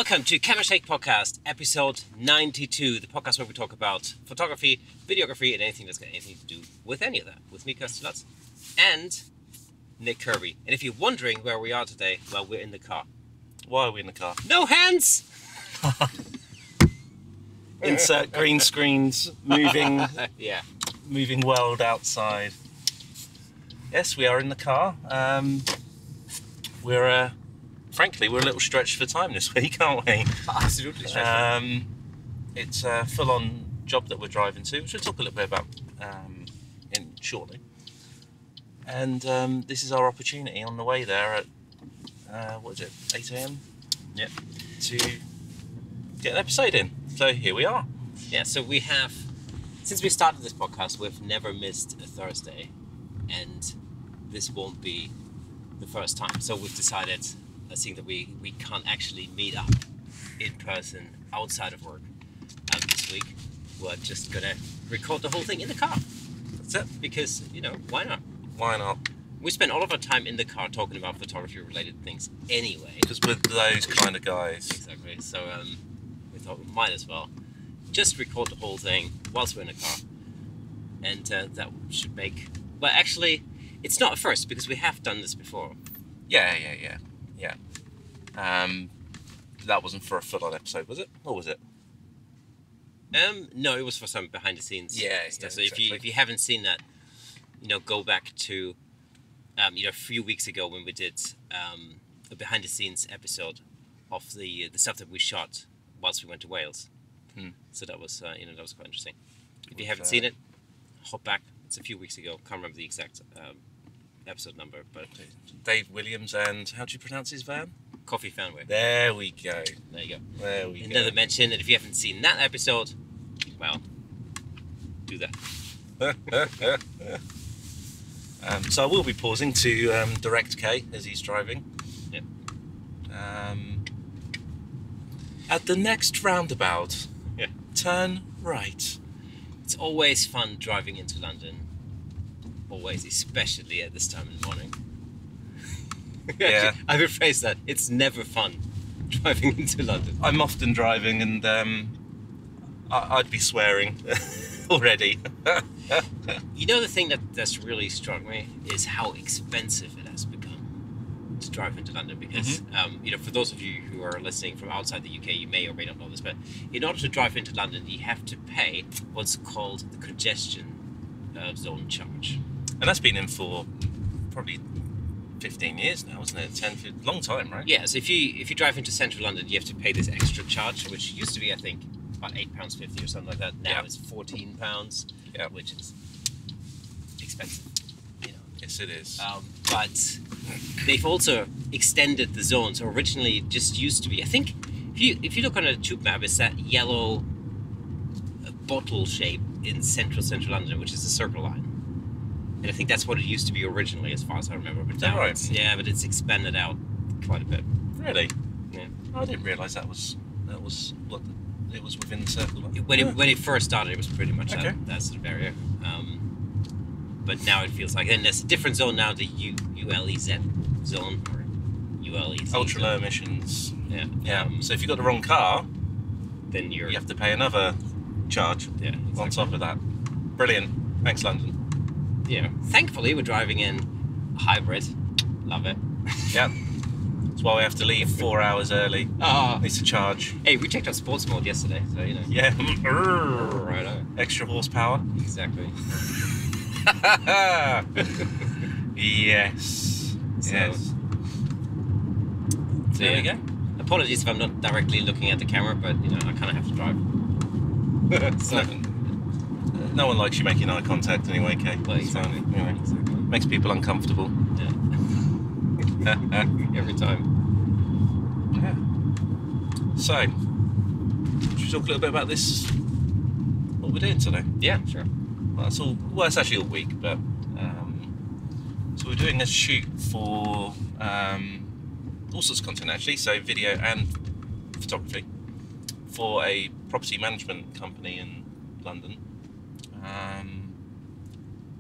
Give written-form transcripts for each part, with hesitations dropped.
Welcome to Camera Shake Podcast, episode 92, the podcast where we talk about photography, videography, and anything that's got anything to do with any of that. With me, Kersten and Nick Kirby. And if you're wondering where we are today, well, we're in the car. Why are we in the car? No hands! Insert green screens, moving Yeah. moving world outside. Yes, we are in the car. Frankly, we're a little stretched for time this week, aren't we? Absolutely. It's a full-on job that we're driving to, which we'll talk a little bit about shortly. And this is our opportunity on the way there at, 8 a.m? Yep. To get an episode in. So here we are. Yeah, so we have, since we started this podcast, we've never missed a Thursday. And this won't be the first time. So we've decided, seeing that we can't actually meet up in person outside of work this week, we're just gonna record the whole thing in the car. That's it. Because, why not? Why not? We spend all of our time in the car talking about photography related things anyway. Because we're those kind of guys. Exactly. So we thought we might as well just record the whole thing whilst we're in the car. And that should make... Well, actually, it's not a first because we have done this before. Yeah. That wasn't for a full-on episode, was it? Or was it? No, it was for some behind the scenes Yeah, stuff. So exactly. if you haven't seen that, go back to a few weeks ago when we did a behind the scenes episode of the stuff that we shot whilst we went to Wales. So that was that was quite interesting. If you haven't seen it, hop back. It's a few weeks ago. Can't remember the exact episode number, but Dave Williams and how do you pronounce his van? Coffee Fanway. There we go. There you go. There we Another go. mention, and if you haven't seen that episode, well, do that. So I will be pausing to direct Kay as he's driving. Yep. At the next roundabout, Yeah. turn right. It's always fun driving into London. Always, especially at this time in the morning. Yeah. Actually, I rephrase that. It's never fun driving into London. I'm often driving and I'd be swearing already. The thing that's really struck me is how expensive it has become to drive into London because, for those of you who are listening from outside the UK, you may or may not know this, but in order to drive into London, you have to pay what's called the congestion zone charge. And that's been in for probably 15 years now, isn't it? Long time, right? Yeah, so if you drive into central London, you have to pay this extra charge, which used to be, I think, about £8.50 or something like that. Now it's £14, which is expensive. Yes, it is. But they've also extended the zone. So originally, it just used to be. I think if you look on a tube map, it's that yellow bottle shape in central London, which is the Circle Line. And I think that's what it used to be originally, as far as I remember. But now right? but it's expanded out quite a bit. Really? Yeah. I didn't realise that was what it was within the Circle Line. When it first started, it was pretty much Okay. that sort of area. But now it feels like, and there's a different zone now, the ULEZ zone, or ULEZ. Ultra low emissions. Yeah. Yeah. So if you've got the wrong car, Then you have to pay another charge on top of that. Brilliant. Thanks, London. Yeah. Thankfully, we're driving in a hybrid. Love it. Yeah. That's why we have to leave 4 hours early. Oh. Needs to charge. Hey, we checked out sports mode yesterday, so Yeah. Right on. Extra horsepower. Exactly. Yes. So Yes. there we go. Apologies if I'm not directly looking at the camera, but I kind of have to drive. So, No one likes you making eye contact anyway, Kay. well, It's fine. exactly. Anyway, Exactly. makes people uncomfortable. Yeah. Every time. Yeah. So, should we talk a little bit about this? What we're doing today? Yeah, sure. Well, it's actually all week, but so we're doing a shoot for all sorts of content actually, so video and photography for a property management company in London,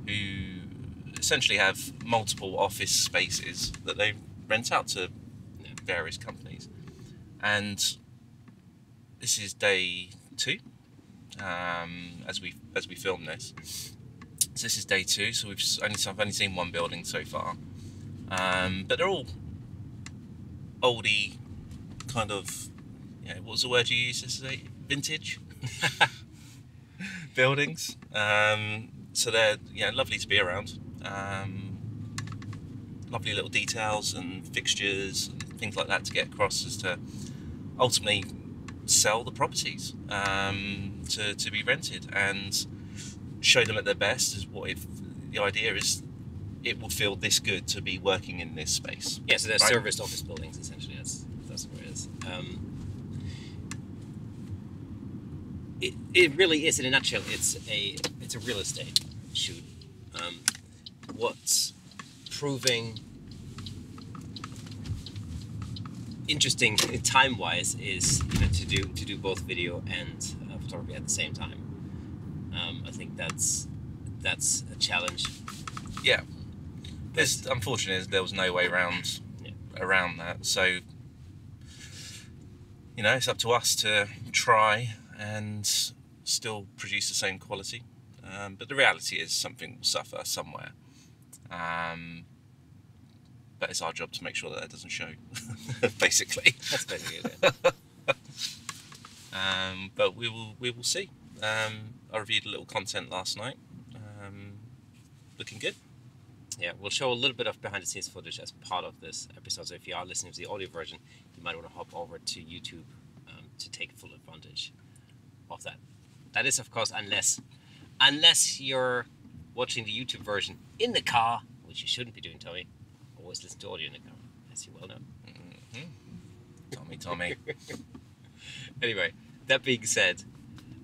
who essentially have multiple office spaces that they rent out to various companies, and this is day 2 as we film this. So this is day 2. So I've only seen one building so far, but they're all oldie, kind of. What was the word you used yesterday? Vintage buildings. So they're lovely to be around. Lovely little details and fixtures and things like that to get across, as to ultimately sell the properties to be rented and show them at their best. Is what the idea is. It will feel this good to be working in this space. Yeah, so they're serviced office buildings essentially. That's what it is. It really is, in a nutshell. It's a real estate shoot. What's proving interesting time-wise is to do both video and photography at the same time. I think that's a challenge. Yeah, unfortunately there was no way around that. So it's up to us to try and still produce the same quality. But the reality is something will suffer somewhere. But it's our job to make sure that doesn't show, basically. That's basically it. But we will see. I reviewed a little content last night. Looking good. Yeah, we'll show a little bit of behind-the-scenes footage as part of this episode. So if you are listening to the audio version, you might want to hop over to YouTube to take full advantage of that. That is, of course, unless you're watching the YouTube version in the car, which you shouldn't be doing, Tommy. Always listen to audio in the car, as you well know. Mm-hmm. Tommy. Anyway, that being said,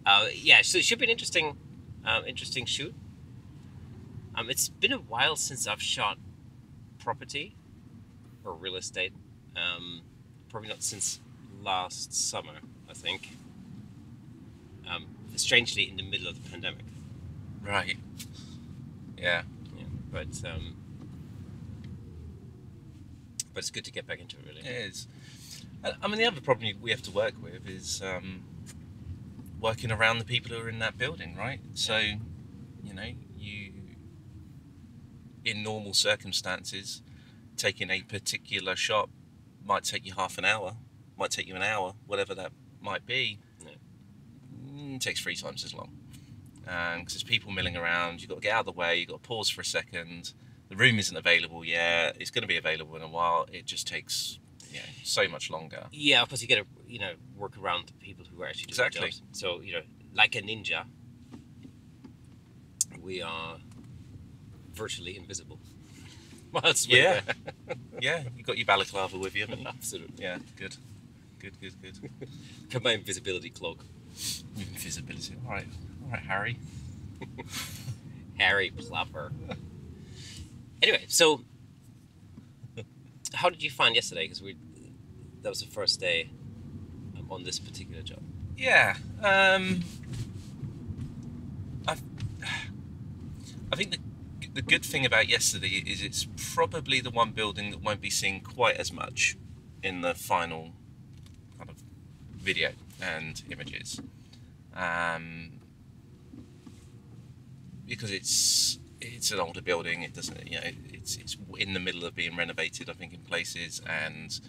so it should be an interesting shoot. It's been a while since I've shot property or real estate. Probably not since last summer, I think. Strangely, in the middle of the pandemic. Right. Yeah. But it's good to get back into it, really. It is. I mean, the other problem we have to work with is working around the people who are in that building, right? So, you, in normal circumstances, taking a particular shot might take you half an hour, might take you an hour, whatever that might be. It takes 3 times as long. Because there's people milling around, you've got to get out of the way, you've got to pause for a second. The room isn't available yet, it's going to be available in a while. It just takes so much longer. Yeah, of course you got to work around the people who are actually doing jobs. So like a ninja, we are virtually invisible. Yeah, you got your balaclava with you, haven't you? Absolutely. Yeah, good. Got my invisibility cloak. Invisibility. All right, Harry. Harry Plopper. Anyway, so how did you find yesterday? Because that was the first day on this particular job. Yeah, I think the good thing about yesterday is it's probably the one building that won't be seen quite as much in the final kind of video and images, because it's an older building. It doesn't, it's in the middle of being renovated, I think, in places, and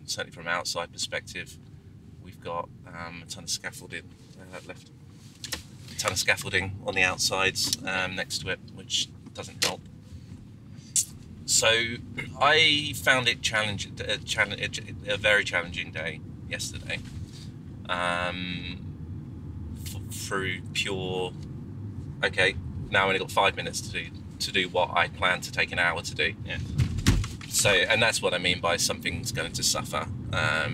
certainly from an outside perspective, we've got a ton of scaffolding left. A ton of scaffolding on the outsides next to it, which doesn't help. So I found it a very challenging day yesterday. Through pure, okay, now I've only got 5 minutes to do what I planned to take an hour to do. Yeah. So, and that's what I mean by something's going to suffer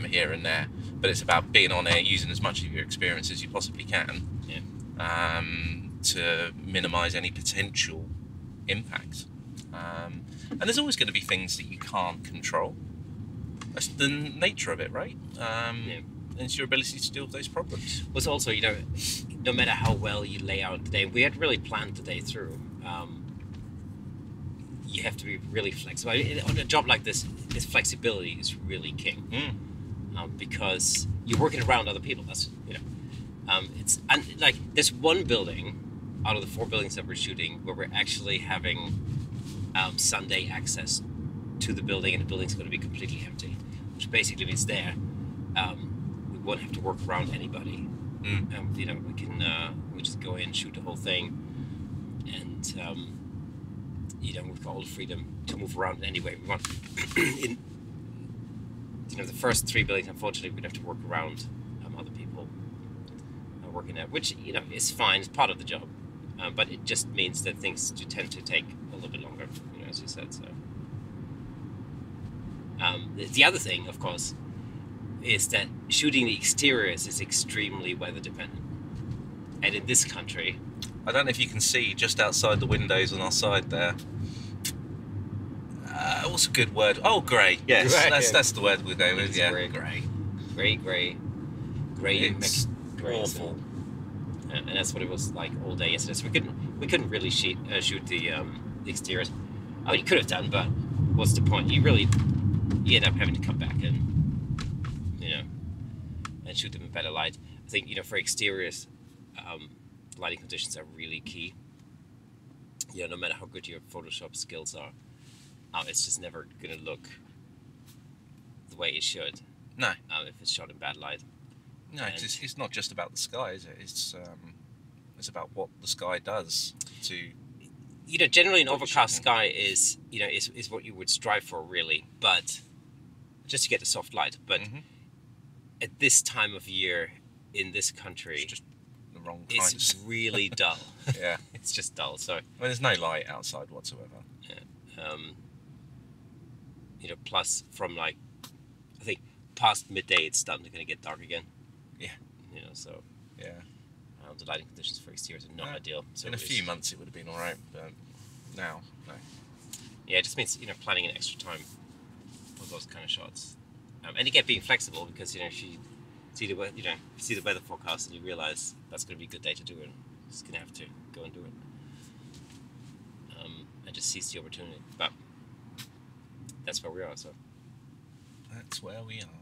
here and there. But it's about being on it, using as much of your experience as you possibly can, to minimise any potential impact. And there's always going to be things that you can't control. That's the nature of it, right? And it's your ability to deal with those problems. Was also, no matter how well you lay out the day, we had really planned the day through. You have to be really flexible. On a job like this flexibility is really king. because you're working around other people. That's like there's one building out of the 4 buildings that we're shooting where we're actually having Sunday access to the building, and the building's going to be completely empty, which basically means we won't have to work around anybody. We can we just go in, shoot the whole thing, and we've got all the freedom to move around in any way we want. The first 3 buildings, unfortunately, we'd have to work around other people working there, which is fine. It's part of the job, but it just means that things do tend to take a little bit longer, as you said. So the other thing, of course, is that shooting the exteriors is extremely weather dependent, and in this country, I don't know if you can see just outside the windows on our side there. What's a good word? Oh, grey. Yes, that's the word we're going with. Yeah, grey. Grey. It's awful. And that's what it was like all day yesterday. So we couldn't really shoot the exteriors. Oh, you could have done, but what's the point? You end up having to come back and and shoot them in better light. I think for exteriors, lighting conditions are really key. No matter how good your Photoshop skills are, it's just never going to look the way it should. No. If it's shot in bad light. No, it's not just about the sky, is it? It's about what the sky does to. Generally an overcast sky is what you would strive for, really, but just to get the soft light. But at this time of year in this country, it's just the wrong kind. It's really dull. Yeah, it's just dull. So there's no light outside whatsoever. Yeah. Plus from I think past midday, it's starting to kind of get dark again. Yeah. So. Yeah. The lighting conditions for exteriors are not ideal. So in a few months, it would have been all right, but now, no. Yeah, it just means planning an extra time for those kind of shots, and again being flexible, because if you see the weather forecast and you realize that's going to be a good day to do it, you're just going to have to go and do it, and just seize the opportunity. But that's where we are. So that's where we are.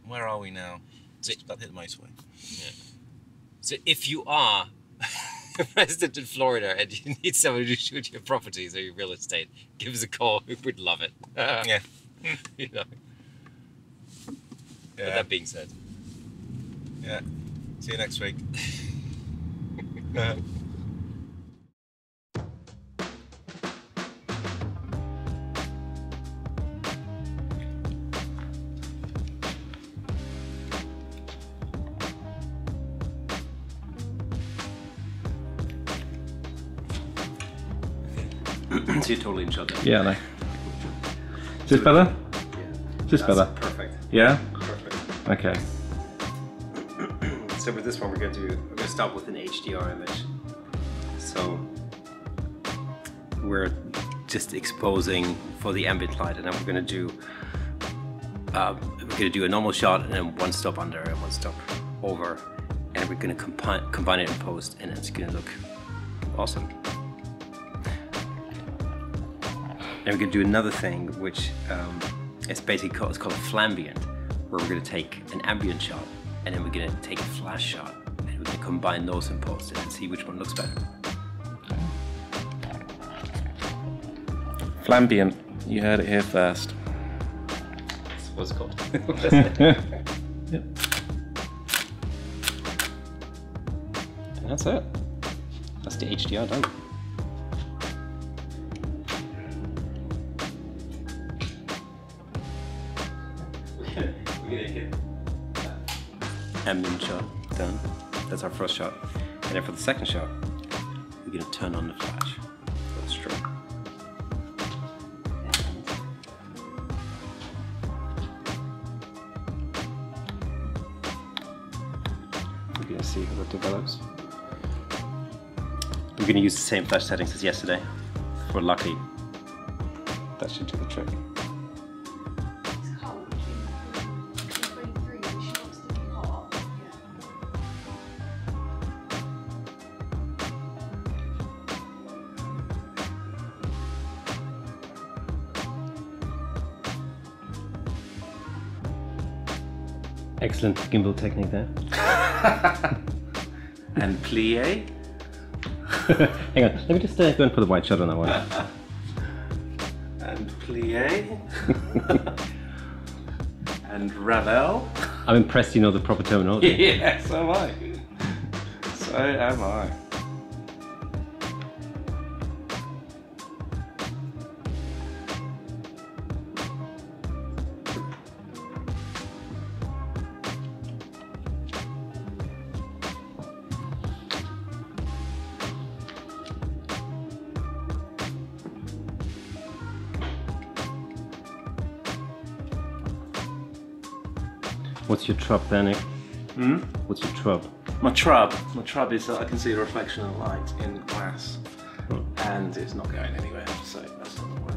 Where are we now? Just about to hit the motorway. Yeah. So if you are a resident in Florida and you need someone to shoot your properties or your real estate, give us a call. We would love it. Yeah. Yeah. But that being said. Yeah. See you next week. So you're totally in shot then? Yeah, I know. Is this better? Yeah. Is this better? Perfect. Yeah? Perfect. Okay. So with this one we're going to start with an HDR image. So we're just exposing for the ambient light, and then we're going to do a normal shot and then one stop under and one stop over, and we're going to combine it in post, and it's going to look awesome. And we're going to do another thing, which it's called flambient, where we're going to take an ambient shot and then we're going to take a flash shot, and we're going to combine those in post and see which one looks better. Flambient, you heard it here first. That's what it's called. Yep. And that's it. That's the HDR done. Ambient shot done. That's our first shot. And then for the second shot, we're going to turn on the flash for the stroke. We're going to see how it develops. We're going to use the same flash settings as yesterday. If we're lucky, that should do the trick. Excellent gimbal technique there. And plie. Hang on, let me just go in for the wide shot on that one. And plie. And ravel. I'm impressed you know the proper terminology. Yeah, so am I. So am I. What's your trub there, Nick? Hmm? What's your trub? My trub is that I can see the reflection of light in glass, and it's not going anywhere, so that's not gonna work.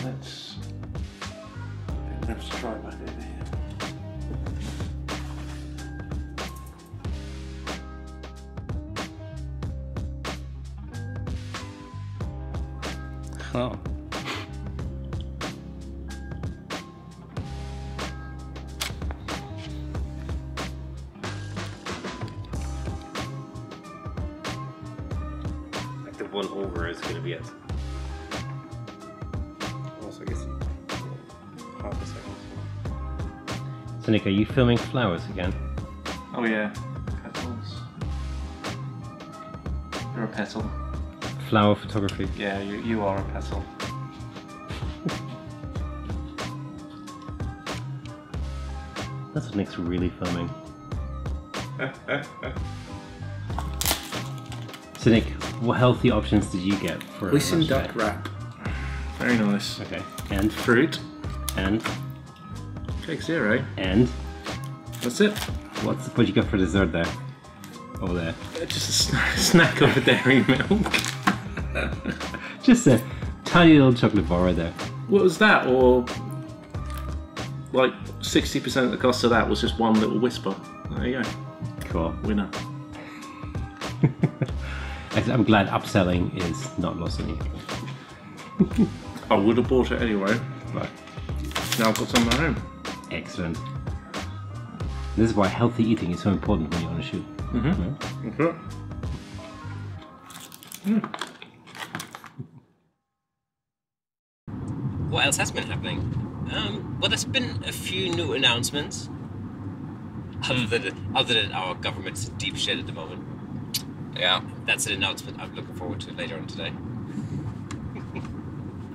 Let's try back over here. Oh. The one over is going to be it. Also, I guess half a second. So, Nick, are you filming flowers again? Oh yeah, petals. You're a petal. Flower photography. Yeah, you are a petal. That's what Nick's really filming. So, Nick, what healthy options did you get for Whistling lunch duck today? wrap. Very nice. Okay, and Fruit. and Cake zero. and That's it. what you got for dessert there? Over there. Just a snack of a dairy milk. Just a tiny little chocolate bar right there. What was that? Or like 60% of the cost of that was just one little whisper. There you go. Cool. Winner. I'm glad upselling is not lost on you. I would have bought it anyway, but now I've got some at home. Excellent. This is why healthy eating is so important when you're on a shoot. Mm-hmm. Okay. What else has been happening? Well, there's been a few new announcements. Other than our government's deep shit at the moment. Yeah. That's an announcement I'm looking forward to later on today.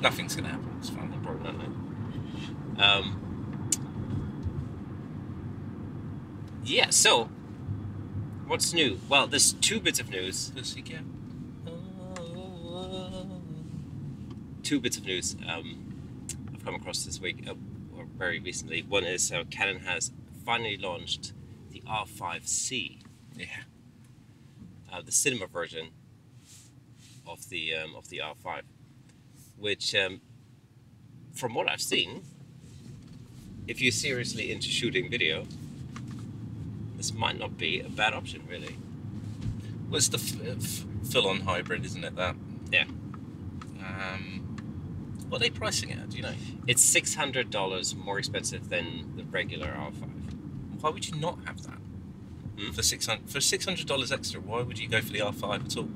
Nothing's gonna happen. It's fine. Probably not. Yeah. So, what's new? Well, there's two bits of news. Two bits of news I've come across this week, or very recently. One is Canon has finally launched the R5C. Yeah. The cinema version of the R5, which, from what I've seen, if you're seriously into shooting video, this might not be a bad option, really. Well, it's the full-on hybrid, isn't it? That. Yeah. What are they pricing it at? Do you know? It's $600 more expensive than the regular R5. Why would you not have that? For $600 extra, why would you go for the R5 at all?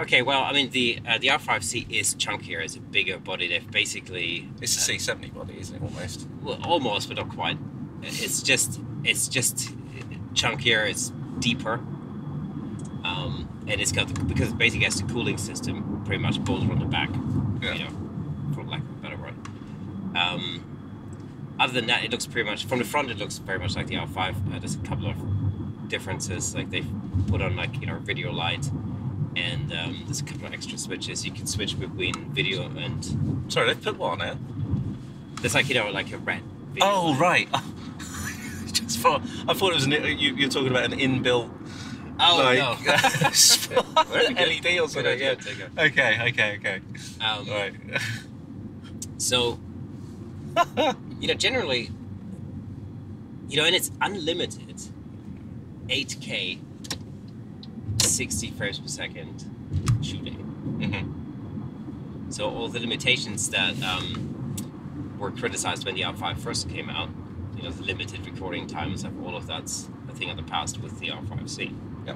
Okay, well, I mean, the R5C is chunkier. It's a bigger body. They've basically... It's a C70 body, isn't it, almost? Well, almost, but not quite. It's just chunkier. It's deeper. And it's got because it basically has the cooling system pretty much bolted on the back. Yeah. You know, for lack of a better word. Other than that, it looks pretty much from the front. It looks very much like the R5. There's a couple of differences, like they've put on video light, and there's a couple of extra switches. You can switch between video and. Sorry, they've put what on it? There's like a red. Video Oh light. right. I thought it was you're talking about an inbuilt. Oh like, no. LED or something. Yeah. Okay. Right. So, generally, and it's unlimited 8K 60 frames per second shooting. Mm-hmm. So all the limitations that were criticized when the R5 first came out, you know, the limited recording times of all of that's a thing of the past with the R5C. Yeah.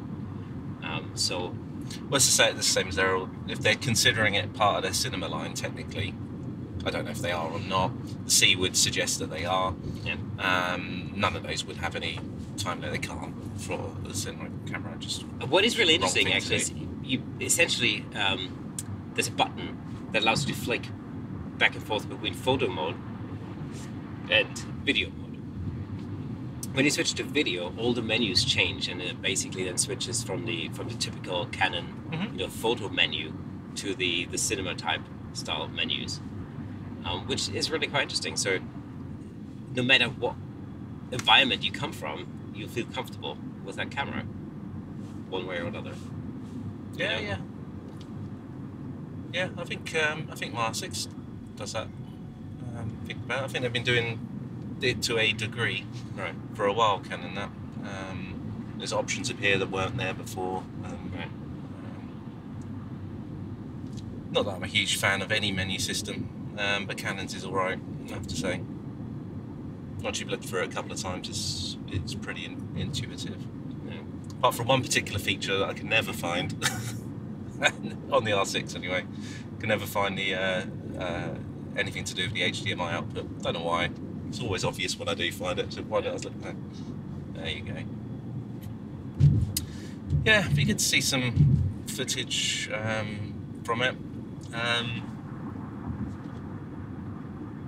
So, well, it's the same as if they're considering it part of their cinema line, technically. I don't know if they are or not. The C would suggest that they are. yeah. None of those would have any time limit. They can't for the cinema camera. Just What is really wrong interesting, thing to actually, is you essentially there's a button that allows you to flick back and forth between photo mode and video mode. When you switch to video, all the menus change, and it basically then switches from the typical Canon, Mhm. you know, photo menu to the cinema type style menus, which is really quite interesting. So, no matter what environment you come from, you'll feel comfortable with that camera, one way or another. Yeah, Yeah. yeah. Yeah, I think my R6 does that. I think they've been doing it to a degree Right. for a while, Canon. That there's options appear that weren't there before. Right. Not that I'm a huge fan of any menu system, but Canon's is all right, I have to say. Once you've looked through it a couple of times, it's pretty intuitive. Yeah. Apart from one particular feature that I can never find on the R6 anyway, can never find the anything to do with the HDMI output. Don't know why. It's always obvious when I do find it. So why don't I look there? There you go. Yeah, it'd be good to see some footage from it.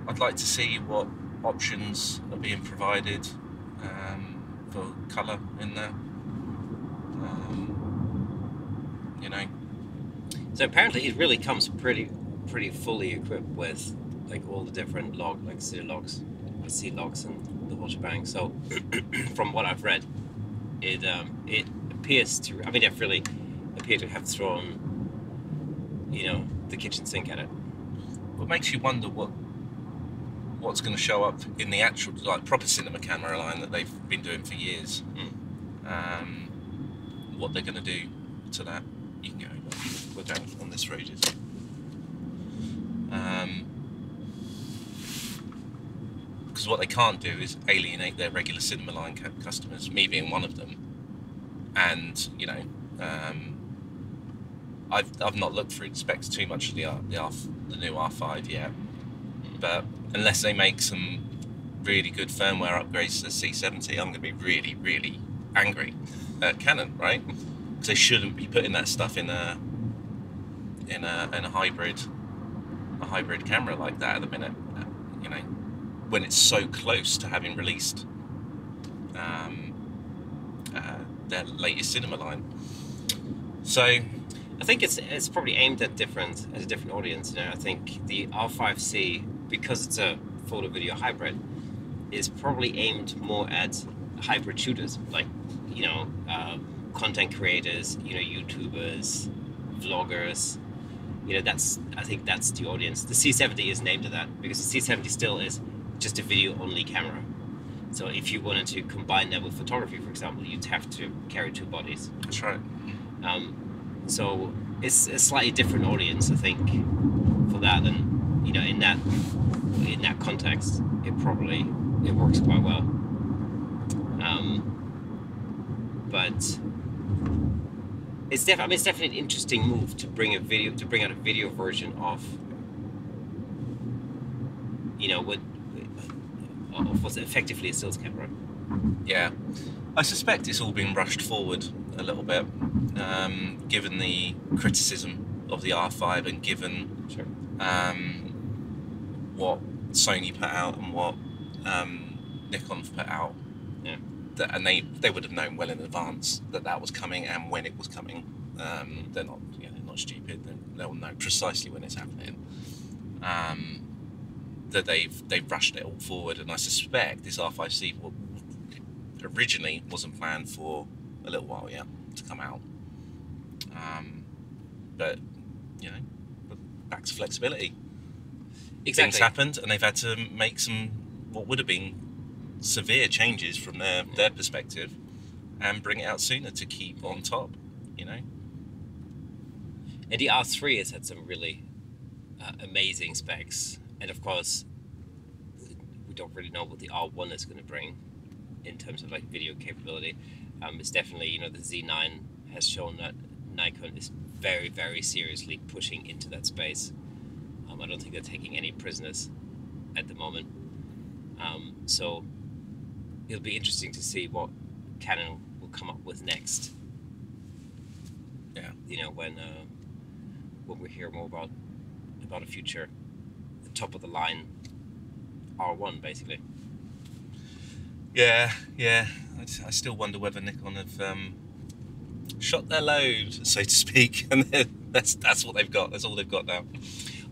I'd like to see what options are being provided for colour in there. You know. So apparently, it really comes pretty fully equipped with like all the different C logs, and the water bank. So from what I've read, it appears to. I mean, they've really appear to have thrown, you know, the kitchen sink at it. What makes you wonder what's going to show up in the actual like proper cinema camera line that they've been doing for years. What they're going to do to that. You can go over. We're down on this road. Because what they can't do is alienate their regular cinema line customers, me being one of them. And you know, I've not looked through the specs too much of the new R5 yet, but unless they make some really good firmware upgrades to the C70, I'm going to be really, really angry at Canon, right? Because they shouldn't be putting that stuff in a hybrid camera like that at the minute. You know, when it's so close to having released their latest cinema line. So I think it's probably aimed at a different audience. You know, I think the R5C, because it's a photo video hybrid, is probably aimed more at hybrid shooters, like, you know, content creators, you know, YouTubers, vloggers. You know, I think that's the audience. The C70 is named to that because the C70 still is just a video only camera. So if you wanted to combine that with photography, for example, you'd have to carry two bodies. that's right. So it's a slightly different audience, I think, for that, and you know, in that context, it works quite well. But it's definitely an interesting move to bring out a video version of, you know, of what's effectively a stills camera. Yeah, I suspect it's all been rushed forward a little bit, given the criticism of the R5 and given Sure. what Sony put out and what Nikon put out. Yeah. And they would have known well in advance that was coming and when it was coming. They're not stupid. They'll know precisely when it's happening. That they've rushed it all forward, and I suspect this R5C originally wasn't planned for a little while yet to come out. But you know, back to flexibility. Exactly. Things happened, and they've had to make some what would have been severe changes from their perspective, and bring it out sooner to keep on top. You know. And the R3 has had some really amazing specs, and of course, we don't really know what the R1 is going to bring in terms of like video capability. It's definitely, the Z9 has shown that Nikon is very, very seriously pushing into that space. I don't think they're taking any prisoners at the moment. So it'll be interesting to see what Canon will come up with next. Yeah. When we hear more about a future, the top of the line R1, basically. Yeah. I still wonder whether Nikon have shot their load, so to speak, and that's what they've got. That's all they've got now.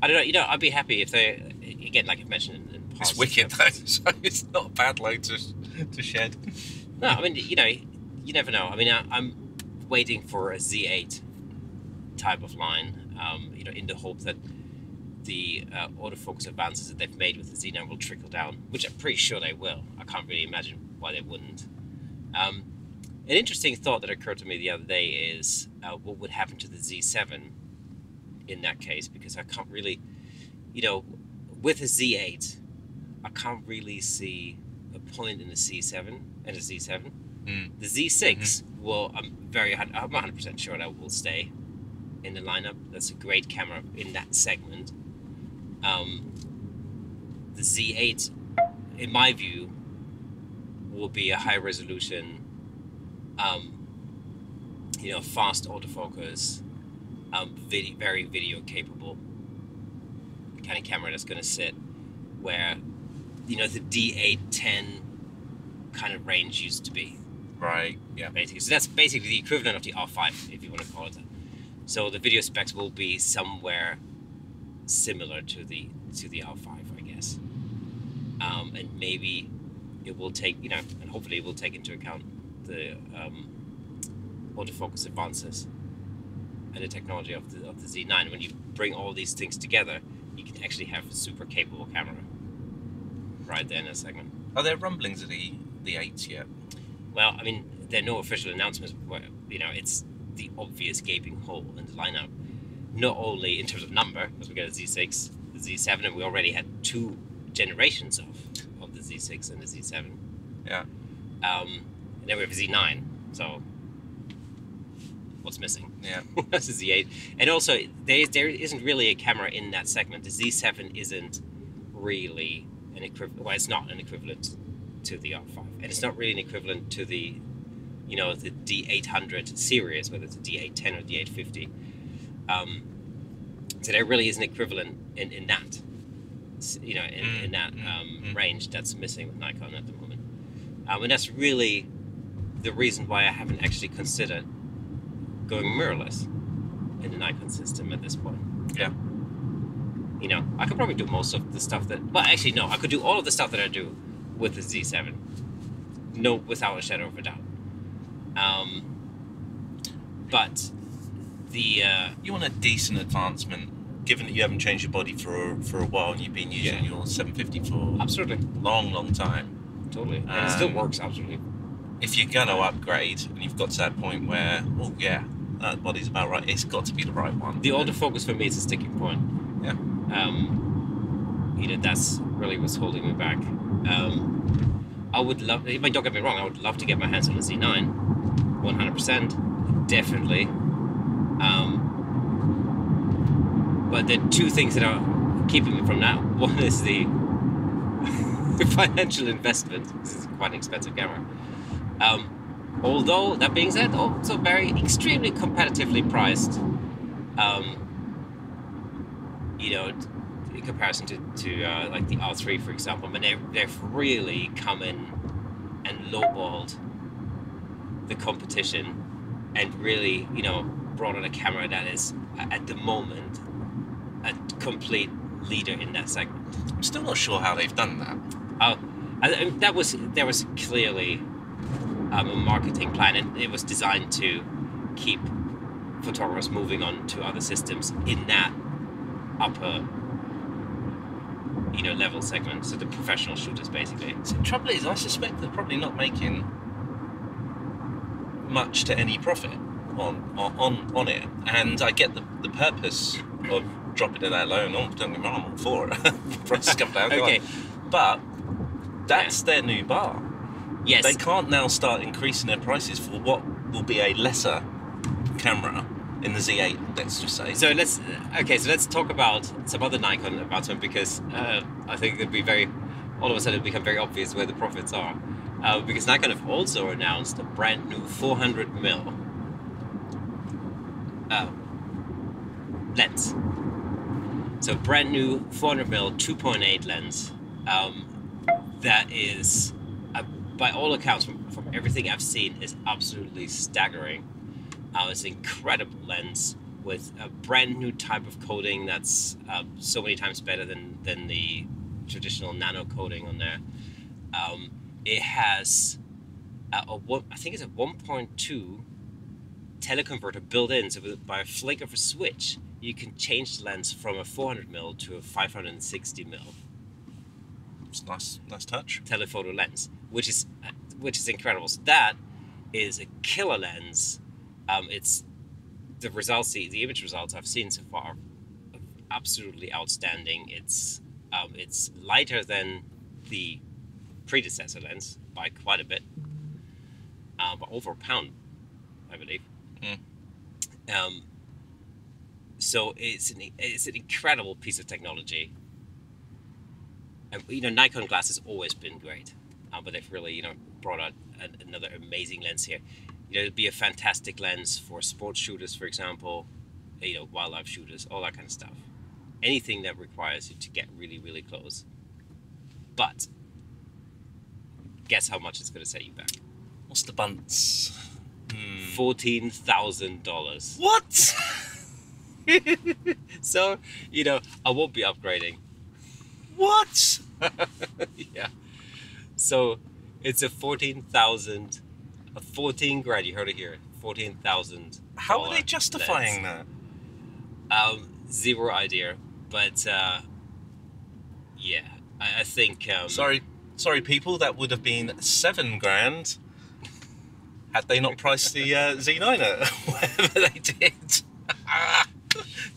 I don't know. I'd be happy if they, again, like I mentioned in past. It's wicked though, so it's not a bad load to shed. No, I mean, you never know. I mean, I'm waiting for a Z8 type of line, in the hope that the autofocus advances that they've made with the Z9 will trickle down, which I'm pretty sure they will. I can't really imagine why they wouldn't. An interesting thought that occurred to me the other day is what would happen to the Z7 in that case, because I can't really, with a Z8, I can't really see a point in a C7 and a Z7. The Z6 will, I'm 100% sure that will stay in the lineup. That's a great camera in that segment. The Z8, in my view, will be a high resolution, fast autofocus, very video capable kind of camera that's going to sit where, the D810 kind of range used to be. Right. Yeah. Basically, so that's basically the equivalent of the R5, if you want to call it that. So the video specs will be somewhere similar to the R5, I guess. And maybe it will take, and hopefully it will take into account the autofocus advances and the technology of the Z9. When you bring all these things together, you can actually have a super capable camera right there in that segment. Are there rumblings of the 8s yet? Well, I mean, there are no official announcements where, it's the obvious gaping hole in the lineup. Not only in terms of number, because we got a Z6, the Z7, and we already had 2 generations of the Z6 and the Z7. Yeah. And then we have a Z9, so what's missing? Yeah. That's the Z8. And also, there isn't really a camera in that segment. The Z7 isn't really an equivalent, well, it's not an equivalent to the R5, and it's not really an equivalent to the, the D800 series, whether it's a D810 or D850. So there really is an equivalent in that, in that range that's missing with Nikon at the moment. And that's really the reason why I haven't actually considered going mirrorless in the Nikon system at this point. Yeah. I could probably do most of the stuff that, well, actually, no, I could do all of the stuff that I do with the Z7. No, without a shadow of a doubt. But the... you want a decent advancement, given that you haven't changed your body for a while and you've been using your 750 for absolutely a long time. Totally. And it still works, absolutely. If you're going to upgrade and you've got to that point where, that body's about right, it's got to be the right one. The autofocus for me is a sticking point. Yeah. That's really what's holding me back. I would love, don't get me wrong, I would love to get my hands on the Z9, 100%, definitely. But there are 2 things that are keeping me from that. One is the financial investment. This is quite an expensive camera. Although, that being said, also very extremely competitively priced. In comparison to like the R3, for example. I mean, they've really come in and lowballed the competition and really, brought in a camera that is, at the moment, a complete leader in that segment. I'm still not sure how they've done that. There was clearly a marketing plan, and it was designed to keep photographers moving on to other systems in that upper level segment, so the professional shooters basically. So the trouble is, I suspect they're probably not making much to any profit on it, and I get the purpose of drop it to that low, and don't get me wrong, I'm all for it. Prices come down. Okay. But that's their new bar. Yes. They can't now start increasing their prices for what will be a lesser camera in the Z8, let's just say. So let's talk about some other Nikon advancement, because I think it'd be all of a sudden become very obvious where the profits are. Because Nikon have also announced a brand new 400mm lens. So brand new 400mm 2.8 lens. That is, by all accounts, from everything I've seen, is absolutely staggering. It's an incredible lens with a brand new type of coating that's so many times better than the traditional nano coating on there. It has I think it's a 1.2 teleconverter built in, so by a flick of a switch you can change the lens from a 400mm to a 560mm. It's nice touch. Telephoto lens, which is incredible. So that is a killer lens. It's the results, the image results I've seen so far, are absolutely outstanding. It's lighter than the predecessor lens by quite a bit, but over a pound, I believe. So it's an incredible piece of technology. And Nikon glass has always been great, but they've really brought out another amazing lens here. It'd be a fantastic lens for sports shooters, for example, wildlife shooters, all that kind of stuff. Anything that requires you to get really, really close. But guess how much it's going to set you back? What's the bunts? $14,000. What? So, I won't be upgrading. What? Yeah. So, it's a 14,000, a 14 grand. You heard it here. 14,000. How are they justifying that? Zero idea. But yeah, I think. Sorry, people. That would have been $7 grand had they not priced the Z9 at whatever they did.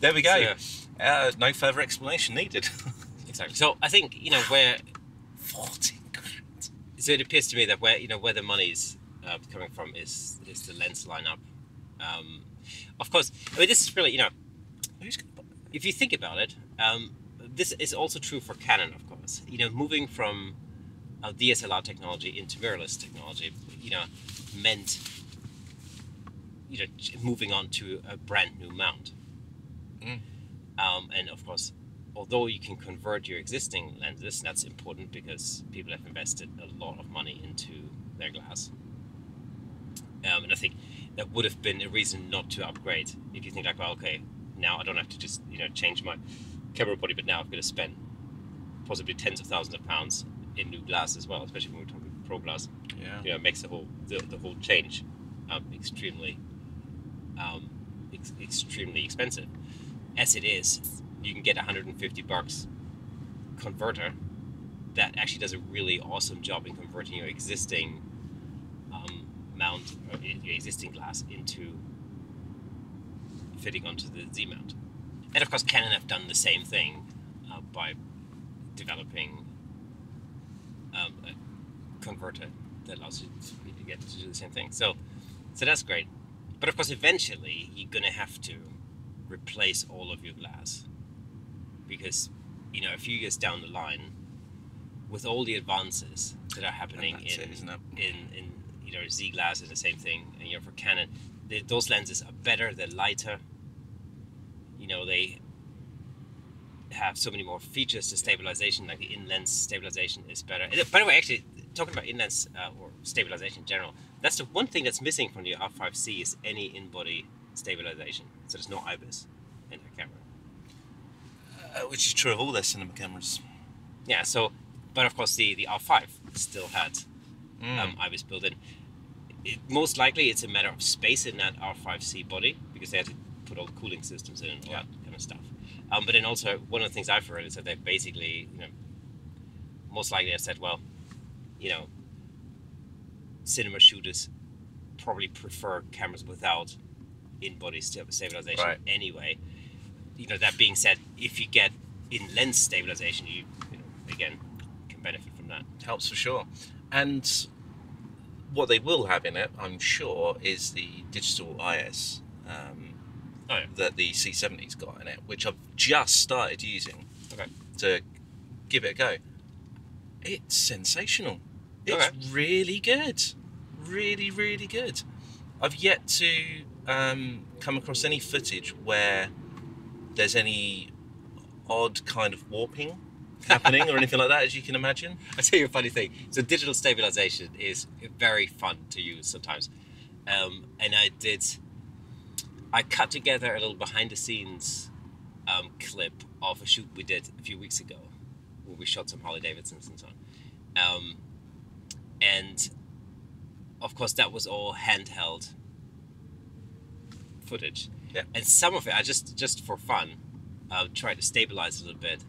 There we go. So, no further explanation needed. Exactly. So I think where 14 grand. So it appears to me that where the money's coming from is the lens lineup. Of course, I mean, this is really if you think about it, this is also true for Canon, of course. Moving from DSLR technology into mirrorless technology, meant moving on to a brand new mount. And of course, although you can convert your existing lenses, and that's important because people have invested a lot of money into their glass. And I think that would have been a reason not to upgrade. If you think like, well, okay, now I don't have to just change my camera body, but now I've got to spend possibly tens of thousands of pounds in new glass as well, especially when we're talking pro glass. Yeah, it makes the whole change extremely expensive. As it is, you can get $150 converter that actually does a really awesome job in converting your existing mount, or your existing glass, into fitting onto the Z mount. And of course, Canon have done the same thing by developing a converter that allows you to get to do the same thing. So that's great. But of course, eventually you're going to have to replace all of your glass, because a few years down the line, with all the advances that are happening in Z glass is the same thing, and for Canon, those lenses are better, they're lighter, they have so many more features to stabilization, like the in-lens stabilization is better. And, by the way, actually, talking about in-lens or stabilization in general, that's the one thing that's missing from the R5C is any in-body stabilization. So there's no IBIS in the camera. Which is true of all their cinema cameras. Yeah, so, but of course the R5 still had IBIS built in. Most likely it's a matter of space in that R5C body, because they had to put all the cooling systems in and all that kind of stuff. But then also, one of the things I've heard is that they basically, most likely have said, well, cinema shooters probably prefer cameras without in-body stabilization anyway. that being said, if you get in lens stabilization, you again can benefit from that. Helps for sure. And what they will have in it, I'm sure, is the digital IS that the C70's got in it, which I've just started using to give it a go. It's sensational. It's really good. Really, really good. I've yet to come across any footage where there's any odd kind of warping happening or anything like that, as you can imagine. I'll tell you a funny thing. So digital stabilization is very fun to use sometimes. And I cut together a little behind the scenes clip of a shoot we did a few weeks ago where we shot some Harley Davidsons and so on. And of course that was all handheld footage. Yeah. And some of it, I just for fun, tried to stabilize a little bit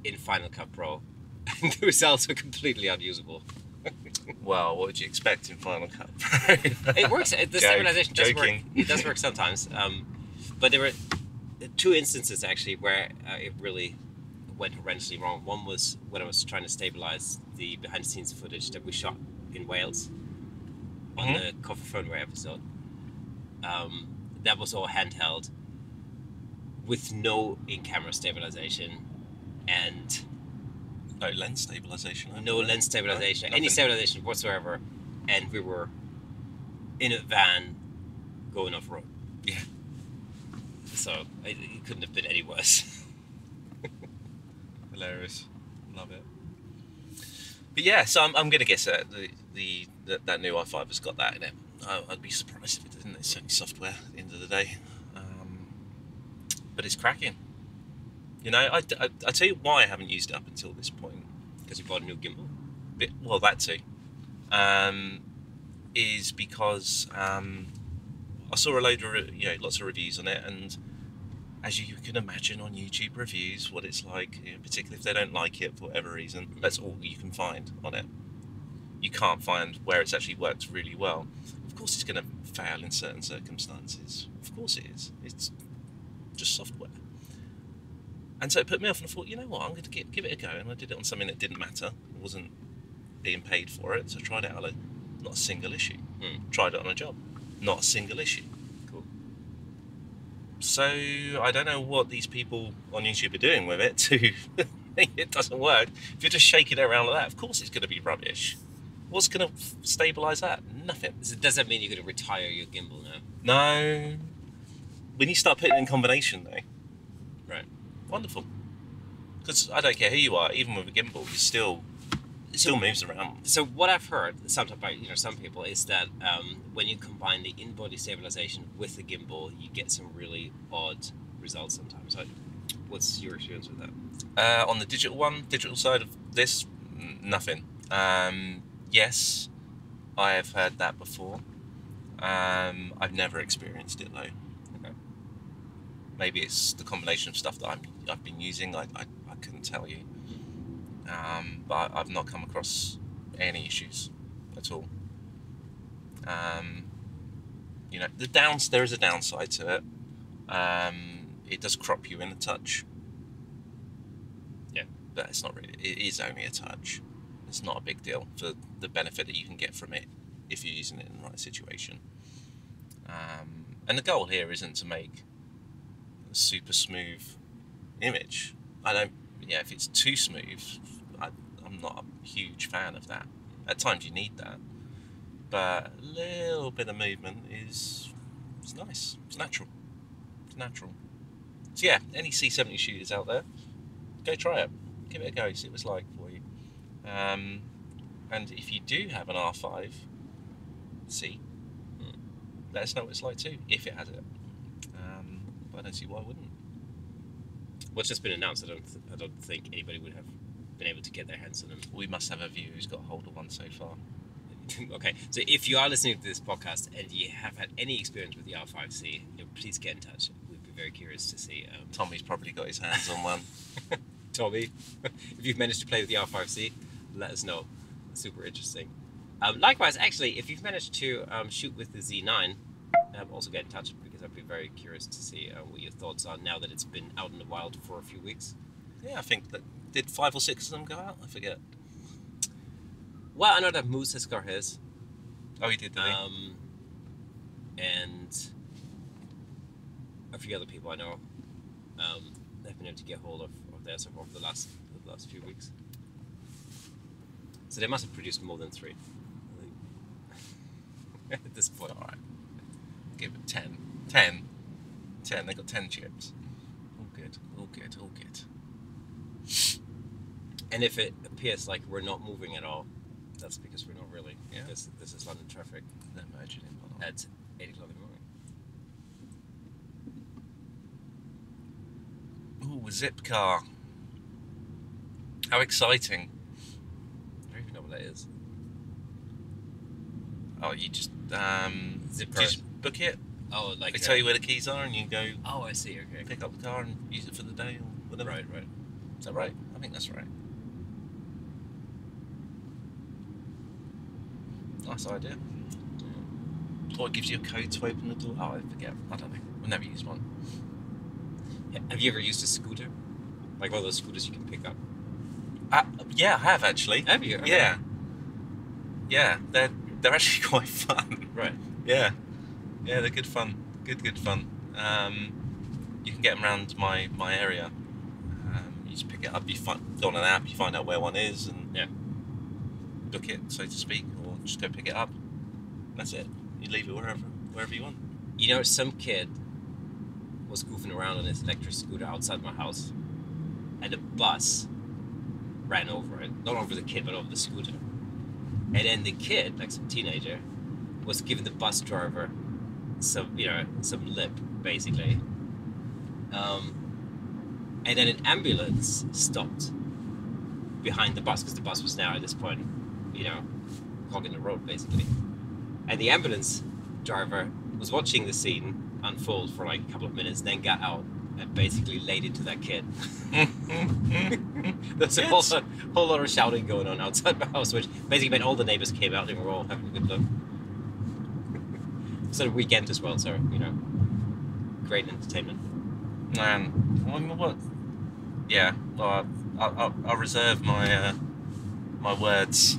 in Final Cut Pro, and the results were completely unusable. Well, what would you expect in Final Cut Pro? It works. The stabilization does work. It does work sometimes. But there were two instances actually where it really went horrendously wrong. One was when I was trying to stabilize the behind-the-scenes footage that we shot in Wales on the Coffee Phoneware episode. That was all handheld with no in-camera stabilization and no lens stabilization. No lens stabilization, any stabilization whatsoever, and we were in a van going off-road. Yeah. So it couldn't have been any worse. Hilarious. Love it. But yeah, so I'm going to guess that that new i5 has got that in it. I'd be surprised if it didn't. It's only software at the end of the day. But it's cracking. I tell you why I haven't used it up until this point. Because you bought a new gimbal? Well, that too. Is because I saw a load of lots of reviews on it, and as you can imagine on YouTube reviews, what it's like, particularly if they don't like it for whatever reason, that's all you can find on it. You can't find where it's actually worked really well. Of course it's going to fail in certain circumstances. Of course it is. It's just software. And so it put me off, and I thought, you know what, I'm going to give it a go. And I did it on something that didn't matter. I wasn't being paid for it, so I tried it out not a single issue. Tried it on a job. Not a single issue. Cool. So I don't know what these people on YouTube are doing with it to it doesn't work. If you're just shaking it around like that, of course it's going to be rubbish. What's going to stabilise that? Nothing. So does that mean you're going to retire your gimbal now? No. When you start putting it in combination though. Right. Wonderful. Because I don't care who you are, even with a gimbal, it still moves around. So what I've heard sometimes by some people is that when you combine the in-body stabilization with the gimbal, you get some really odd results sometimes. What's your experience with that? On the digital side of this, nothing. Yes, I have heard that before. I've never experienced it though. Okay. Maybe it's the combination of stuff that I've been using. I couldn't tell you. But I've not come across any issues at all. There is a downside to it. It does crop you in a touch. Yeah. But it's not really. It is only a touch. It's not a big deal for the benefit that you can get from it if you're using it in the right situation. And the goal here isn't to make a super smooth image. If it's too smooth, I'm not a huge fan of that. At times you need that, but a little bit of movement is nice. It's natural. So yeah, any C70 shooters out there, go try it. Give it a go. See what it's like for you. And if you do have an R5C, let us know what it's like too, if it has it. But I don't see why it wouldn't. What's just been announced, I don't think anybody would have been able to get their hands on them. We must have a viewer who's got hold of one so far. Okay, so if you are listening to this podcast and you have had any experience with the R5C, please get in touch. We'd be very curious to see. Tommy's probably got his hands on one. Tommy, if you've managed to play with the R5C, let us know. Super interesting. Likewise, actually, if you've managed to shoot with the Z9, also get in touch, because I'd be very curious to see what your thoughts are now that it's been out in the wild for a few weeks. Yeah, I think that did 5 or 6 of them go out? I forget. Well, I know that Moose has got his. Oh, he did, did he? And a few other people I know have been able to get hold of theirs over the last few weeks. So they must have produced more than 3. I think. At this point. All right. Give it 10. 10. 10. They got 10 chips. All good. All good. All good. And if it appears like we're not moving at all, that's because we're not really. Yeah. This is London traffic. They're merging in. At 8 o'clock in the morning. Ooh, a zip car. How exciting. I don't even know what that is. Oh, you just Zip do car. you just book it. Oh, like They tell you where the keys are, and you go Oh, I see. Okay. pick up the car and use it for the day or whatever. Right. Is that right? I think that's right. Nice idea. Or it gives you a code to open the door. Oh, I forget. I don't know. I've never used one. Have you ever used a scooter? Like one of those scooters you can pick up? Yeah, I have actually. Have you? Okay. Yeah. Yeah, they're actually quite fun. Right. Yeah, they're good fun. Good fun. You can get them around my area. You just pick it up. You go on an app. You find out where one is and book it, so to speak, or just go pick it up. That's it. You leave it wherever you want. You know, some kid was goofing around on his electric scooter outside my house, and a bus ran over it. Not over the kid, but over the scooter. And then the kid, like some teenager, was giving the bus driver some lip, basically. And then an ambulance stopped behind the bus, because the bus was now at this point, clogging the road, basically. And the ambulance driver was watching the scene unfold for like a couple of minutes, then got out and basically laid into that kid. There's a whole lot of shouting going on outside my house, which basically meant all the neighbors came out and we were all having a good look. It's a weekend as well, so, great entertainment. Man, what? Yeah, well, I'll reserve my my words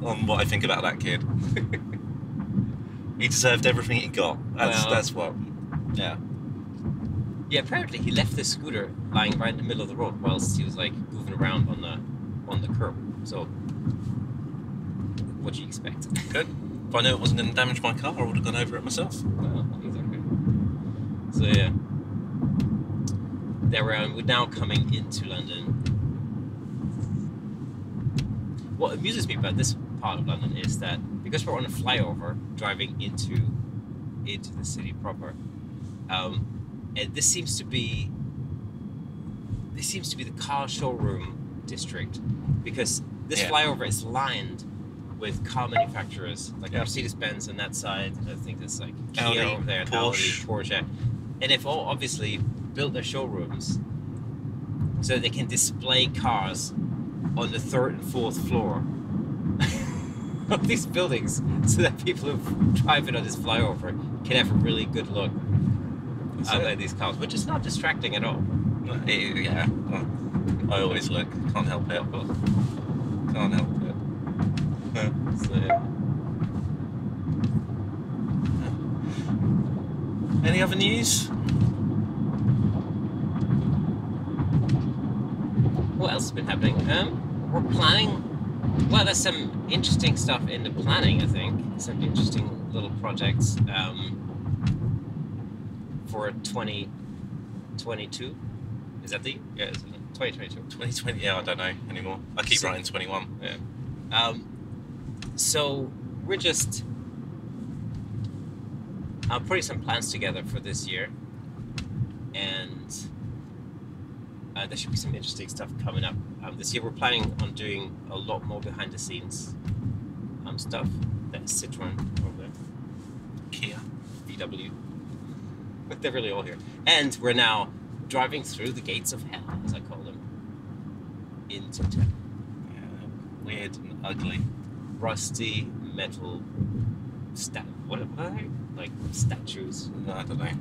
on what I think about that kid. He deserved everything he got. That's what. Yeah. Yeah, apparently he left this scooter lying right in the middle of the road whilst he was like goofing around on the curb. So, what do you expect? Good. If I knew it wasn't going to damage my car, I would have gone over it myself. Well, exactly. So yeah, we're now coming into London. What amuses me about this part of London is that because we're on a flyover driving into the city proper, and this seems to be the car showroom district, because this flyover is lined with car manufacturers like Mercedes-Benz on that side. I think there's like Kia over there, Porsche, and they've all obviously built their showrooms so that they can display cars on the 3rd and 4th floor of these buildings, so that people who drive it on this flyover can have a really good look at these cars, which is not distracting at all. Yeah, I always look. Can't help it. Can't help it. So, yeah. Any other news? What else has been happening? We're planning. Well, there's some interesting stuff in the planning, I think. Some interesting little projects for 2022. Is that the? Yeah, it's 2022. 2020. Yeah, I don't know anymore. I keep writing 21. Yeah. So we're just putting some plans together for this year, and there should be some interesting stuff coming up. This year we're planning on doing a lot more behind the scenes stuff. That's Citroen over there, Kia, VW. But they're really all here. And we're now driving through the gates of hell, as I call them, into town. Yeah, weird and ugly. Rusty metal what are they? like statues. No, I don't know.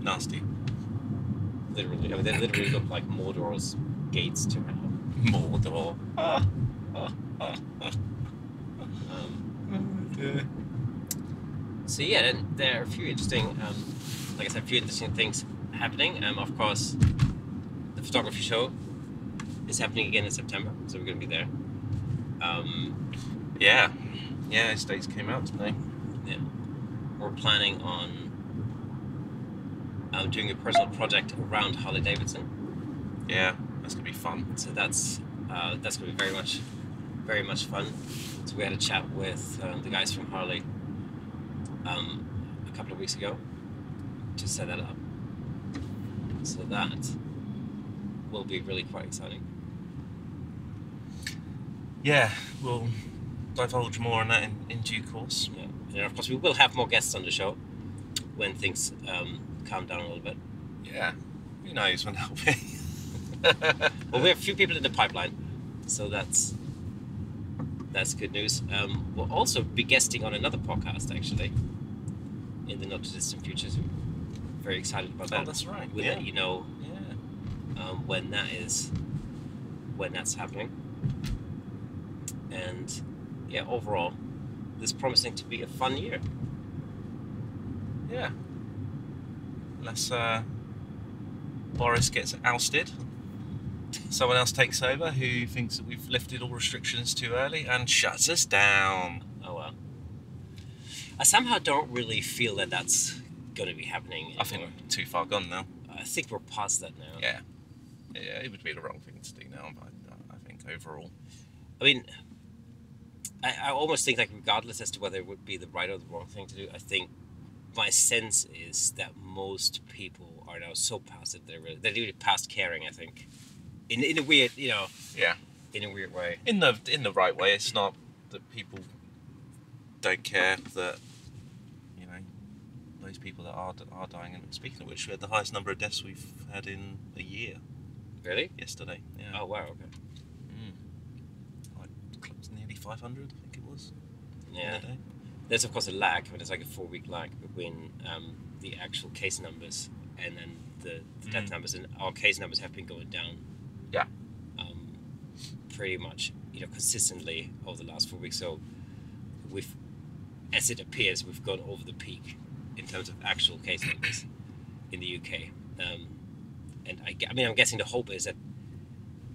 Nasty. Literally, I mean, they literally look like Mordor's gates to hell. Mordor. So yeah, there are a few interesting, like I said, a few interesting things happening. Of course, the photography show is happening again in September, so we're going to be there. Yeah, those dates came out today. Yeah, we're planning on doing a personal project around Harley Davidson. Yeah, that's gonna be fun. So that's going to be very much fun. So we had a chat with the guys from Harley a couple of weeks ago to set that up. So that will be really quite exciting. Yeah, we'll divulge more on that in due course. Yeah, and of course we will have more guests on the show when things calm down a little bit. Yeah, who knows when that'll be. Well, we have a few people in the pipeline, so that's good news. We'll also be guesting on another podcast actually in the not too distant future. So we're very excited about that. Oh, that's right. We'll let you know when that's happening. And yeah, overall, this is promising to be a fun year. Yeah. Unless Boris gets ousted, someone else takes over who thinks that we've lifted all restrictions too early and shuts us down. Oh well. I somehow don't really feel that that's going to be happening anymore. I think we're too far gone now. I think we're past that now. Yeah, it would be the wrong thing to do now, but I think overall. I mean, I almost think, like, regardless as to whether it would be the right or the wrong thing to do, I think my sense is that most people are now so past it, they're really past caring, I think. In a weird, Yeah. in a weird way. In the right way. It's not that people don't care that, those people that are dying. And speaking of which, we had the highest number of deaths we've had in a year. Really? Yesterday. Yeah. Oh wow. Okay. Close, nearly 500, I think it was. Yeah. In a day. There's of course a lag, but it's like a 4-week lag between the actual case numbers and then the death numbers, and our case numbers have been going down. Yeah. Pretty much, consistently over the last 4 weeks. So as it appears, we've gone over the peak in terms of actual case numbers in the UK. And I'm guessing the hope is that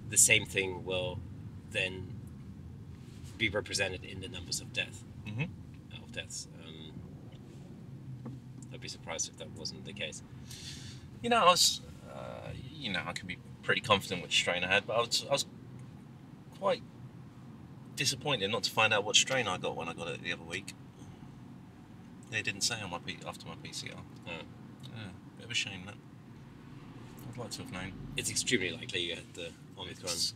the same thing will then be represented in the numbers of deaths. I'd be surprised if that wasn't the case. I was, I can be pretty confident which strain I had, but I was quite disappointed not to find out what strain I got when I got it the other week. They didn't say on after my PCR. Oh. Yeah, bit of a shame that. I'd like to have known. It's extremely likely you had the Omicron. It's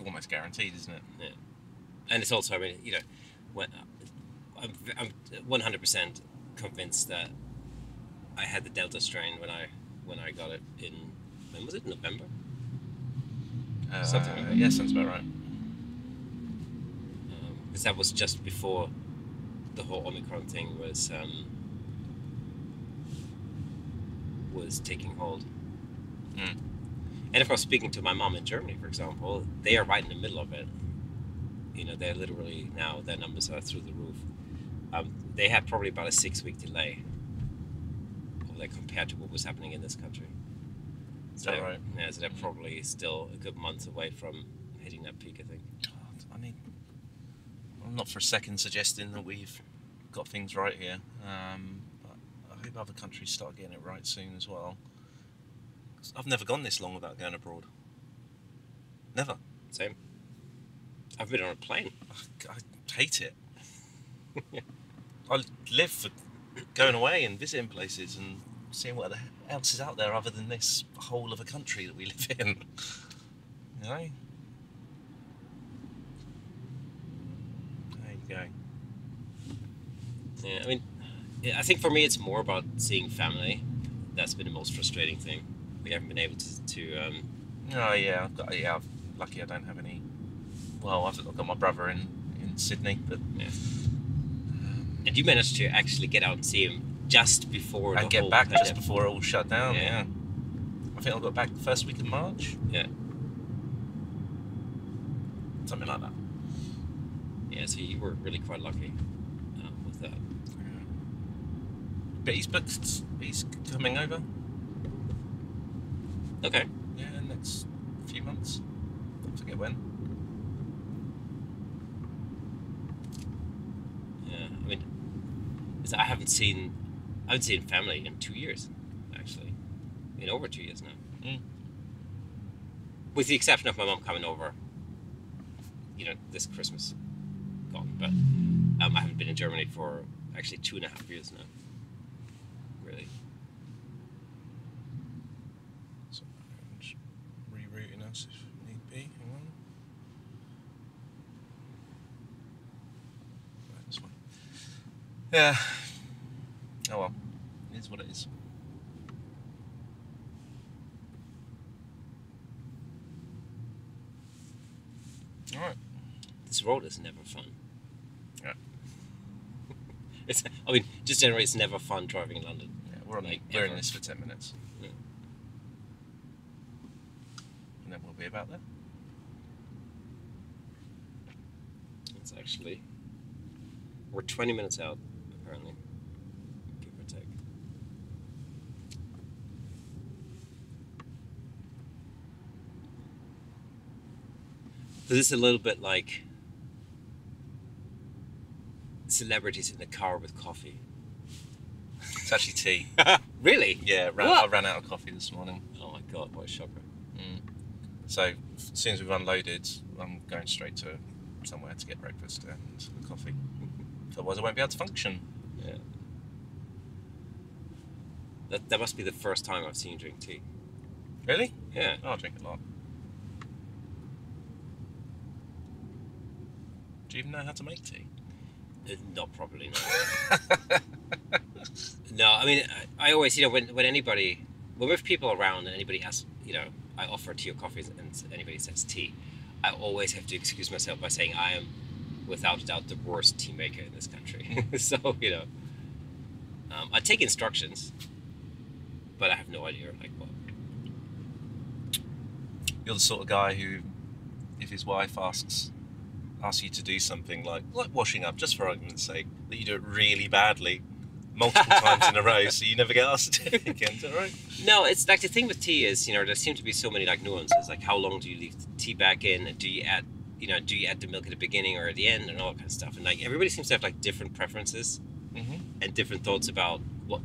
almost guaranteed, isn't it? Yeah. And it's also, when I'm 100% convinced that I had the Delta strain when I got it in, when was it? November? Something like that. Yeah, sounds about right. Because that was just before the whole Omicron thing was taking hold. And of course, speaking to my mom in Germany, for example, they are right in the middle of it. They're literally now, their numbers are through the roof. They had probably about a 6-week delay compared to what was happening in this country. Is that right? Yeah, so they're probably still a good month away from hitting that peak, I think. I'm not for a second suggesting that we've got things right here, but I hope other countries start getting it right soon as well. I've never gone this long without going abroad. Never. Same. I've been on a plane. I hate it. I live for going away and visiting places and seeing what else is out there other than this whole of a country that we live in. There you go. Yeah, I think for me it's more about seeing family. That's been the most frustrating thing. We haven't been able to Oh yeah, I'm lucky I don't have any. Well, I've got my brother in Sydney, but yeah. And you managed to actually get out and see him just before And the get whole back pandemic. just before it all shut down, Yeah. yeah. I think I got back the first week of March. Yeah. Something like that. Yeah, so you were really quite lucky with that. But he's booked, he's coming over. Okay. Yeah, next few months. I forget when. Yeah, I mean, I haven't seen family in 2 years, actually. In over 2 years now. Mm. With the exception of my mum coming over, this Christmas. Gone, but I haven't been in Germany for actually 2.5 years now. Really. So I'm just rerouting us if need be. Hang on. Right, this one. Yeah. Oh well. It is what it is. Alright. This road is never fun. Yeah. Just generally, it's never fun driving in London. Yeah, we're in this for 10 minutes. Yeah. And then we'll be about there. It's actually... We're 20 minutes out, apparently. Give or take. So this is a little bit like celebrities in the car with coffee. It's actually tea. Really? Yeah, What? I ran out of coffee this morning. Oh my god, what a shocker. So as soon as we've unloaded, I'm going straight to somewhere to get breakfast and coffee. Otherwise I won't be able to function. Yeah. That must be the first time I've seen you drink tea. Really? Yeah. Oh, I drink a lot. Do you even know how to make tea? Not properly, no. No, I mean, I always, when we have people around and anybody asks, I offer tea or coffee and anybody says tea, I always have to excuse myself by saying I am, without a doubt, the worst tea maker in this country. So, I take instructions, but I have no idea, what. You're the sort of guy who, if his wife asks you to do something like washing up, just for argument's sake, that you do it really badly multiple times in a row, so you never get asked to do it again. Is that right? No, it's like the thing with tea is, there seem to be so many nuances. Like, how long do you leave the tea bag in, and do you add the milk at the beginning or at the end, and all that kind of stuff. And everybody seems to have different preferences and different thoughts about what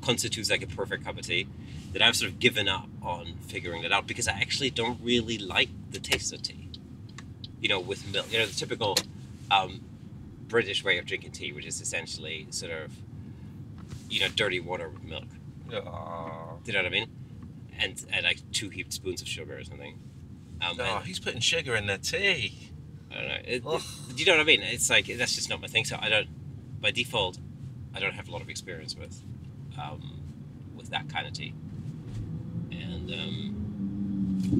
constitutes a perfect cup of tea. That I've sort of given up on figuring that out because I actually don't really like the taste of tea. With milk, the typical British way of drinking tea, which is essentially sort of, dirty water with milk. Do you know what I mean? And like 2 heaped spoons of sugar or something. Who's putting sugar in their tea? I don't know. Do you know what I mean? It's like, that's just not my thing. So by default, I don't have a lot of experience with that kind of tea.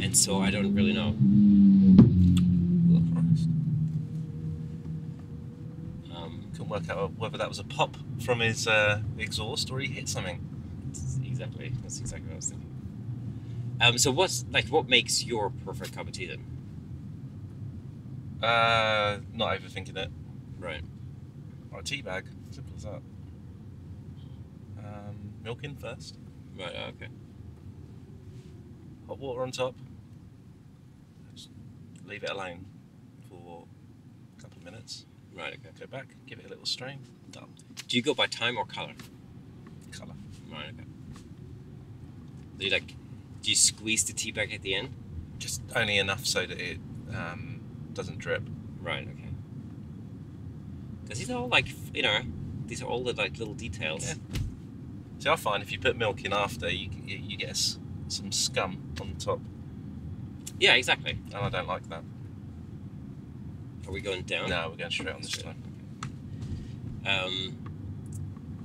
And so I don't really know. Couldn't work out whether that was a pop from his exhaust or he hit something. That's exactly what I was thinking. So what makes your perfect cup of tea then? Not overthinking it. Right. Or a tea bag. Simple as that. Milk in first. Right. Okay. Hot water on top. Just leave it alone for a couple of minutes. Right. Okay. Go back, give it a little strain. Done. Do you go by time or color? Colour. Right. Okay. Do you squeeze the tea bag at the end? Just only enough so that it doesn't drip. Right. Okay. Because these are all these are all the little details. Yeah. See, I find if you put milk in after, you get some scum on the top. Yeah, exactly. And I don't like that. Are we going down? No, we're going straight on this time.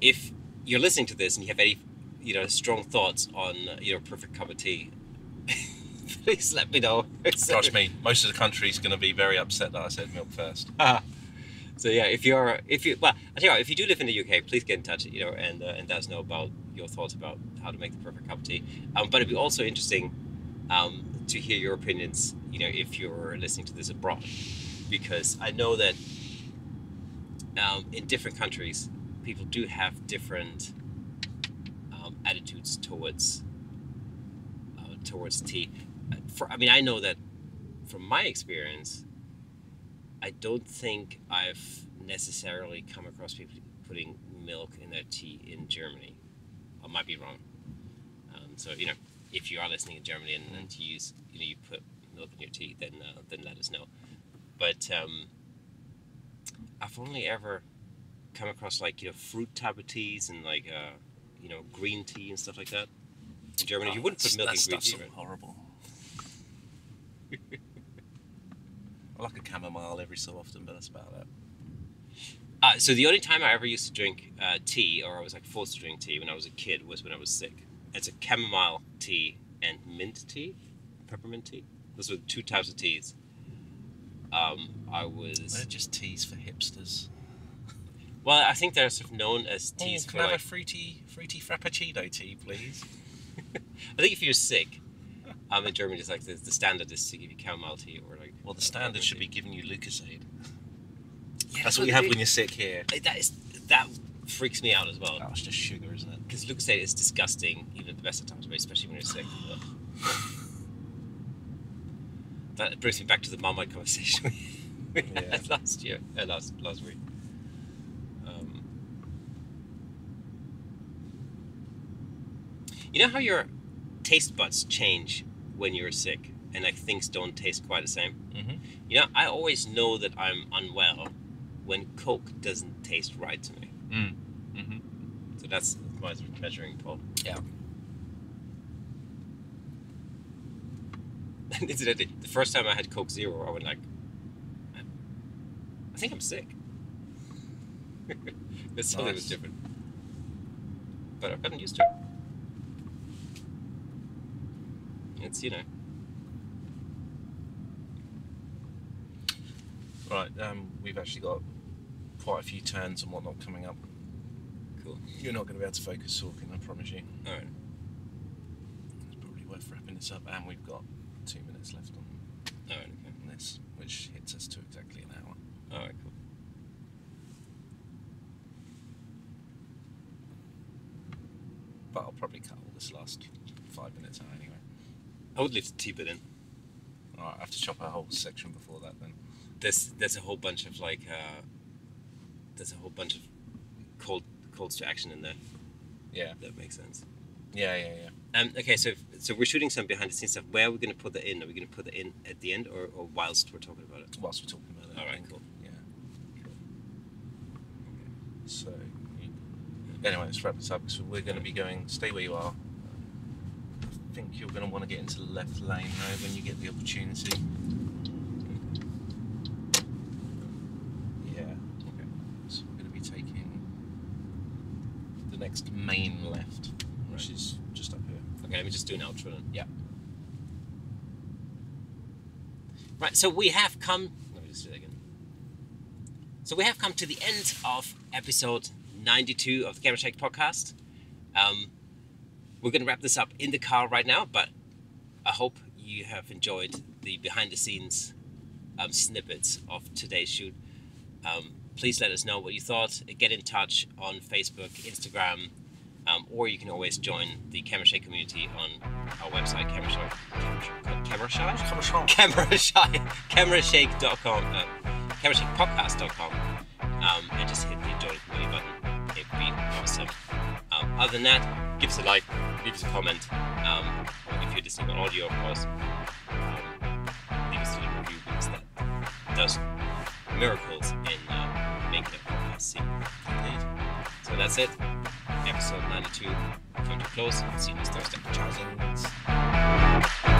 If you're listening to this and you have any, strong thoughts on your perfect cup of tea, please let me know. Trust me, most of the country's going to be very upset that I said milk first. So yeah, if you well, I tell you what, if you do live in the UK, please get in touch, and let us know about your thoughts about how to make the perfect cup of tea. But it'd be also interesting to hear your opinions, if you're listening to this abroad, because I know that in different countries, people do have different attitudes towards tea. I know that from my experience, I don't think I've necessarily come across people putting milk in their tea in Germany. I might be wrong. So if you are listening in Germany and you use you put milk in your tea, then let us know. But I've only ever come across fruit type of teas and green tea and stuff like that in Germany. You wouldn't put milk in green tea, right? Horrible. I like a chamomile every so often, but that's about it. So the only time I ever used to drink tea, or I was forced to drink tea when I was a kid, was when I was sick. It's a chamomile tea and mint tea, peppermint tea. Those were two types of teas. They're just teas for hipsters. Well, I think they're sort of known as teas can I have a fruity frappuccino tea, please? I think if you're sick, in Germany, it's the standard is to give you chamomile tea or Well, the standard should be giving you Lucozade. Yeah, that's what you have when you're sick here. That freaks me out as well. Oh, it's just sugar, isn't it? Because Lucozade is disgusting, even at the best of times, but especially when you're sick. That brings me back to the Marmite conversation we had last week. You know how your taste buds change when you're sick and things don't taste quite the same? Mm-hmm. I always know that I'm unwell when Coke doesn't taste right to me. Mm-hmm. So that's my sort of measuring pole. Yeah. And incidentally, the first time I had Coke Zero, I went I think I'm sick. But something was different. But I've gotten used to it. It's, Right, we've actually got quite a few turns and whatnot coming up. Cool. You're not going to be able to focus talking, I promise you. Alright. It's probably worth wrapping this up, and we've got 2 minutes left on this, which hits us to exactly an hour. Alright, cool. But I'll probably cut all this last 5 minutes out anyway. I would leave the tea bit in. Alright, I have to chop a whole section before that then. There's a whole bunch of calls to action in there. Yeah. That makes sense. Yeah. Okay, so we're shooting some behind the scenes stuff. Where are we going to put that in? Are we going to put that in at the end or whilst we're talking about it? Whilst we're talking about it. Alright, cool. Yeah. Cool. Okay. So, anyway, let's wrap this up. So we're going to be going, stay where you are. I think you're going to want to get into the left lane though when you get the opportunity. Yeah. Okay. So we're going to be taking the next main left, which is just up here. Okay, let me just do an outro then. Yeah. Right, so we have come... Let me just do that again. So we have come to the end of episode 92 of the Camera Shake podcast. We're going to wrap this up in the car right now, but I hope you have enjoyed the behind-the-scenes snippets of today's shoot. Please let us know what you thought. Get in touch on Facebook, Instagram, or you can always join the Camera Shake community on our website, camerashake.com, camerashakepodcast.com, and just hit the join community button. It'd be awesome. Other than that, give us a like, leave us a comment, or if you're listening on audio, of course, leave us a little review, because that does miracles in making a podcast see. Indeed. So that's it. Episode 92 come to a close. See you next Thursday. Ciao.